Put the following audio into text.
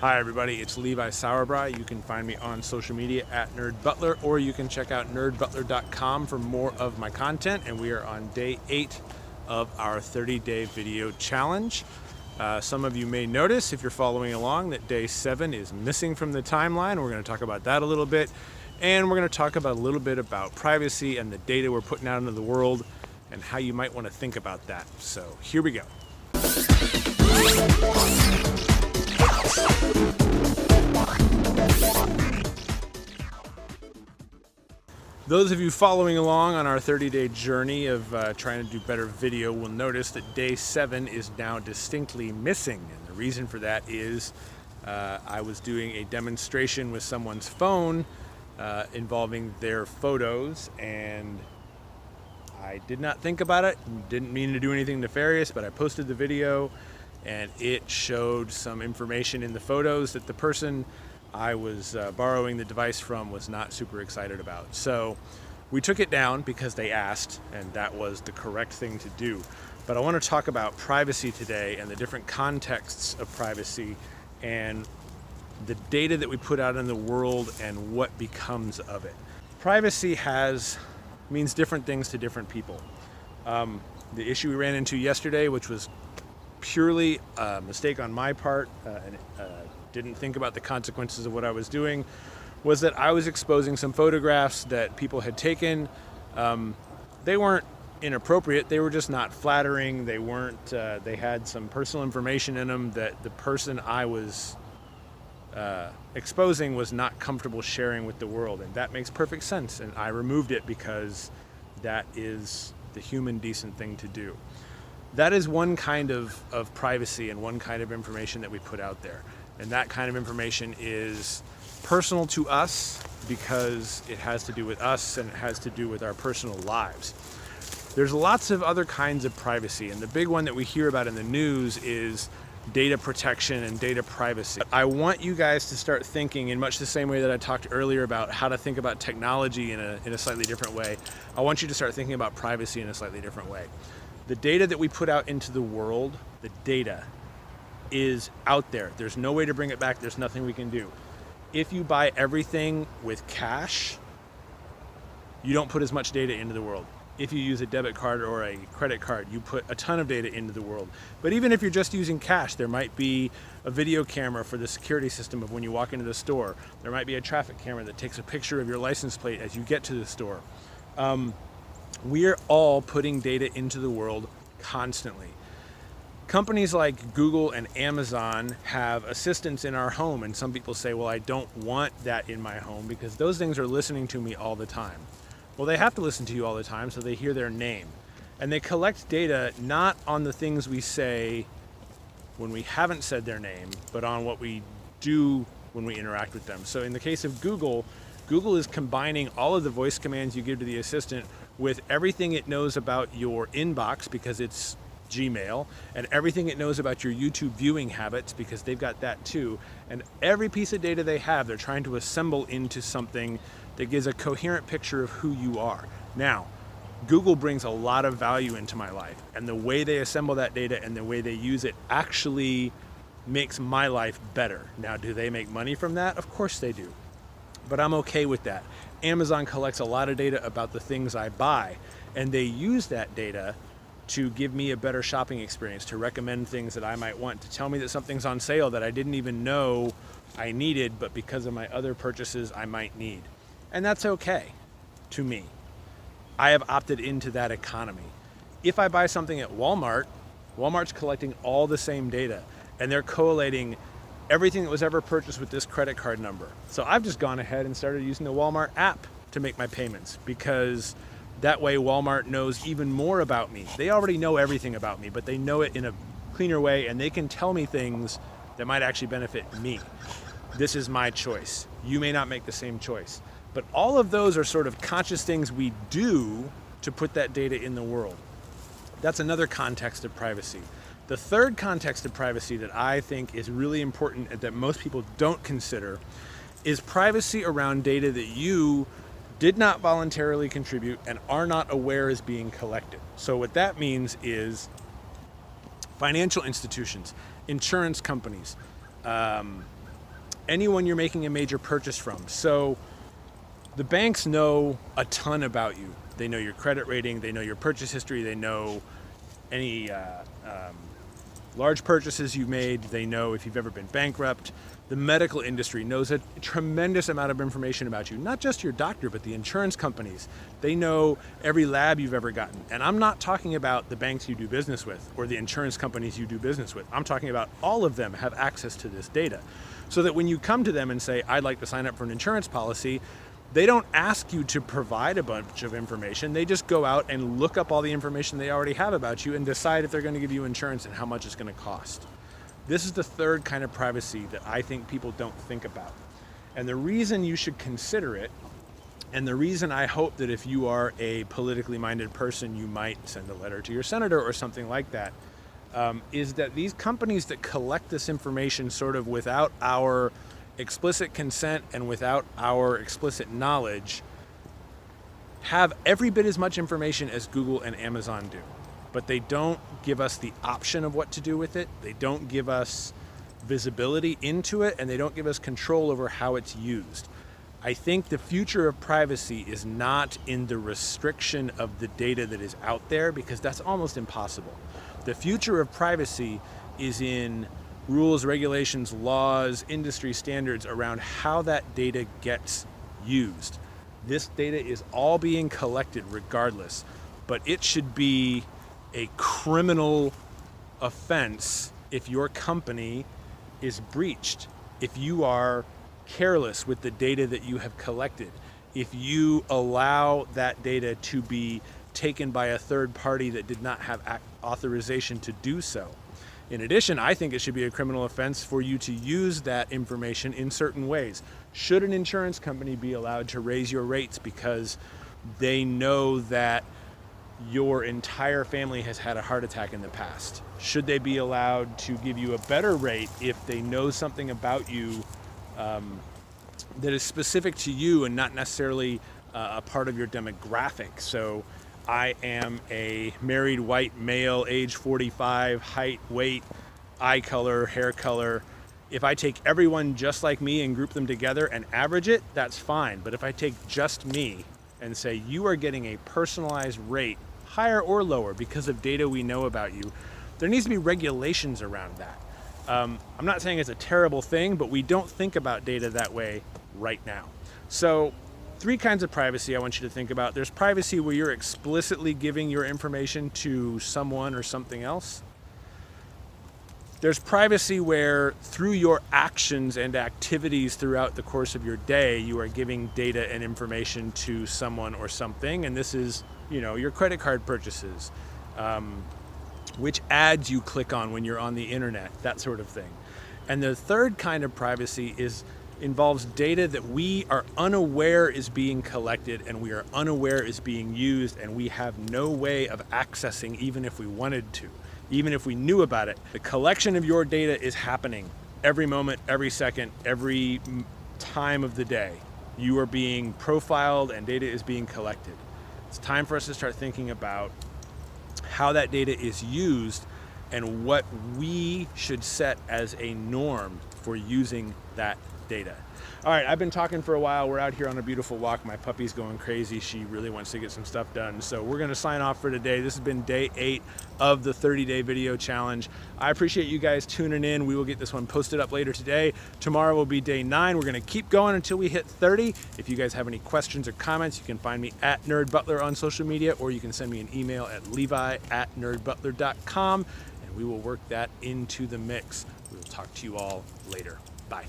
Hi everybody, it's Levi Sauerbry. You can find me on social media at NerdButler, or you can check out nerdbutler.com for more of my content. And we are on day 8 of our 30-day video challenge. Some of you may notice, if you're following along, that day 7 is missing from the timeline. We're going to talk about that a little bit. And we're going to talk about a little bit about privacy and the data we're putting out into the world and how you might want to think about that. So here we go. Those of you following along on our 30-day journey of trying to do better video will notice that day 7 is now distinctly missing. And the reason for that is I was doing a demonstration with someone's phone involving their photos, and I did not think about it, didn't mean to do anything nefarious, but I posted the video and it showed some information in the photos that the person I was borrowing the device from was not super excited about. So we took it down because they asked, and that was the correct thing to do. But I want to talk about privacy today and the different contexts of privacy and the data that we put out in the world and what becomes of it. Privacy means different things to different people. The issue we ran into yesterday, which was purely a mistake on my part, and didn't think about the consequences of what I was doing, was that I was exposing some photographs that people had taken. They weren't inappropriate, they were just not flattering. They weren't, they had some personal information in them that the person I was exposing was not comfortable sharing with the world, and that makes perfect sense, and I removed it because that is the human decent thing to do. That is one kind of privacy and one kind of information that we put out there. And that kind of information is personal to us because it has to do with us and it has to do with our personal lives. There's lots of other kinds of privacy, and the big one that we hear about in the news is data protection and data privacy. I want you guys to start thinking in much the same way that I talked earlier about how to think about technology in a slightly different way. I want you to start thinking about privacy in a slightly different way. The data that we put out into the world, the data is out there. There's no way to bring it back. There's nothing we can do. If you buy everything with cash, you don't put as much data into the world. If you use a debit card or a credit card, you put a ton of data into the world. But even if you're just using cash, there might be a video camera for the security system of when you walk into the store. There might be a traffic camera that takes a picture of your license plate as you get to the store. We're all putting data into the world constantly. Companies like Google and Amazon have assistants in our home, and some people say, well, I don't want that in my home because those things are listening to me all the time. Well, they have to listen to you all the time, so they hear their name. And they collect data not on the things we say when we haven't said their name, but on what we do when we interact with them. So in the case of Google, Google is combining all of the voice commands you give to the assistant with everything it knows about your inbox, because it's Gmail, and everything it knows about your YouTube viewing habits, because they've got that too. And every piece of data they have, they're trying to assemble into something that gives a coherent picture of who you are. Now, Google brings a lot of value into my life, and the way they assemble that data and the way they use it actually makes my life better. Now, do they make money from that? Of course they do. But I'm okay with that. Amazon collects a lot of data about the things I buy, and they use that data to give me a better shopping experience, to recommend things that I might want, to tell me that something's on sale that I didn't even know I needed, but because of my other purchases I might need. And that's okay to me. I have opted into that economy. If I buy something at Walmart, Walmart's collecting all the same data, and they're collating everything that was ever purchased with this credit card number. So I've just gone ahead and started using the Walmart app to make my payments, because that way Walmart knows even more about me. They already know everything about me, but they know it in a cleaner way, and they can tell me things that might actually benefit me. This is my choice. You may not make the same choice. But all of those are sort of conscious things we do to put that data in the world. That's another context of privacy. The third context of privacy that I think is really important and that most people don't consider is privacy around data that you did not voluntarily contribute and are not aware is being collected. So what that means is financial institutions, insurance companies, anyone you're making a major purchase from. So the banks know a ton about you. They know your credit rating, they know your purchase history, they know any large purchases you've made, they know if you've ever been bankrupt. The medical industry knows a tremendous amount of information about you, not just your doctor, but the insurance companies. They know every lab you've ever gotten. And I'm not talking about the banks you do business with or the insurance companies you do business with. I'm talking about all of them have access to this data. So that when you come to them and say, I'd like to sign up for an insurance policy, they don't ask you to provide a bunch of information. They just go out and look up all the information they already have about you and decide if they're going to give you insurance and how much it's going to cost. This is the third kind of privacy that I think people don't think about. And the reason you should consider it, and the reason I hope that if you are a politically minded person, you might send a letter to your senator or something like that, is that these companies that collect this information sort of without our explicit consent and without our explicit knowledge have every bit as much information as Google and Amazon do. But they don't give us the option of what to do with it. They don't give us visibility into it, and they don't give us control over how it's used. I think the future of privacy is not in the restriction of the data that is out there, because that's almost impossible. The future of privacy is in rules, regulations, laws, industry standards around how that data gets used. This data is all being collected regardless, but it should be a criminal offense if your company is breached, if you are careless with the data that you have collected, if you allow that data to be taken by a third party that did not have authorization to do so. In addition, I think it should be a criminal offense for you to use that information in certain ways. Should an insurance company be allowed to raise your rates because they know that your entire family has had a heart attack in the past? Should they be allowed to give you a better rate if they know something about you that is specific to you and not necessarily a part of your demographic? So I am a married white male, age 45, height, weight, eye color, hair color. If I take everyone just like me and group them together and average it, that's fine. But if I take just me and say you are getting a personalized rate, higher or lower, because of data we know about you, there needs to be regulations around that. I'm not saying it's a terrible thing, but we don't think about data that way right now. So 3 kinds of privacy I want you to think about. There's privacy where you're explicitly giving your information to someone or something else. There's privacy where through your actions and activities throughout the course of your day, you are giving data and information to someone or something. And this is, your credit card purchases, which ads you click on when you're on the internet, that sort of thing. And the third kind of privacy involves data that we are unaware is being collected and we are unaware is being used, and we have no way of accessing even if we wanted to, even if we knew about it. The collection of your data is happening every moment, every second, every time of the day. You are being profiled and data is being collected. It's time for us to start thinking about how that data is used and what we should set as a norm for using that data. All right, I've been talking for a while. We're out here on a beautiful walk. My puppy's going crazy. She really wants to get some stuff done. So we're going to sign off for today. This has been day 8 of the 30-day video challenge. I appreciate you guys tuning in. We will get this one posted up later today. Tomorrow will be day 9. We're going to keep going until we hit 30. If you guys have any questions or comments, you can find me at Nerd Butler on social media, or you can send me an email at levi@nerdbutler.com, and we will work that into the mix. We will talk to you all later. Bye.